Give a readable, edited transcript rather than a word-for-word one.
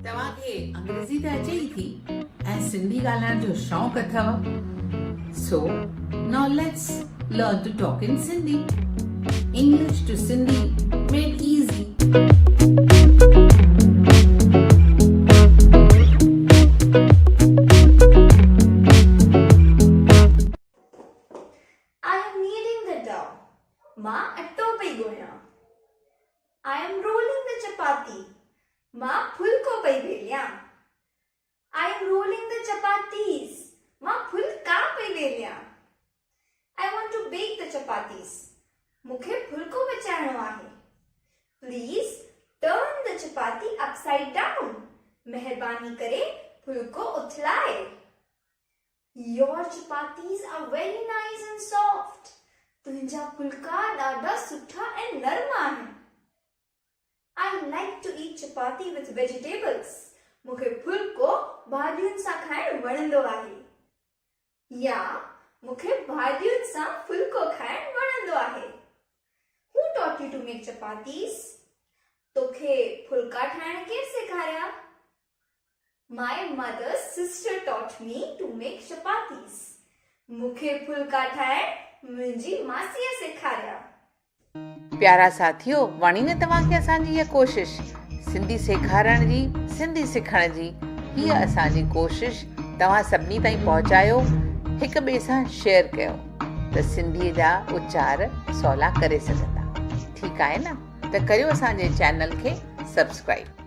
तव्हांखे अंग्रेज़ी त अचे ई थी ऐं सिंधी ॻाल्हाइण जो शौक़ु अथव so now let's learn to talk in Sindhi English to Sindhi made easy I am kneading the dough. मां अटो पई ॻोल्हियां. I am rolling the chapati. मां फुल्को पई बेलियां. I am rolling the chapatis. मां फुल्का पई बेलियां. I want to bake the chapatis. मूंखे फुल्को पचाइणो आहे. Please turn the chapati upside down. महिरबानी करे फुल्को उथलाए. Your chapatis are very nice and soft. तुंहिंजा फुल्का ॾाढा सुठा ऐं नरम आहिनि. I like to eat chapati with vegetables. मूंखे फुल्को भाॼियुनि सां खाइणु वणंदो आहे. या मूंखे भाॼियुनि सां फुल्को खाइणु वणंदो आहे. Who taught you to make chapatis? तोखे फुल्का ठाहिण केरु सेखारिया? My mother's sister taught me to make chapatis. मूंखे फुल्का ठाहिण मुंहिंजी मासीअ सेखारिया. प्यारा साथियो वणी न तव्हांखे असांजी इहा कोशिश सिंधी सेखारण जी सिंधी सिखण जी हीअ असांजी कोशिश तव्हां सभिनी ताईं पहुचायो हिक ॿिए सां शेयर कयो त सिंधीअ जा उचार सवला करे सघंदा ठीकु आहे न त करियो असांजे चैनल खे सब्सक्राइब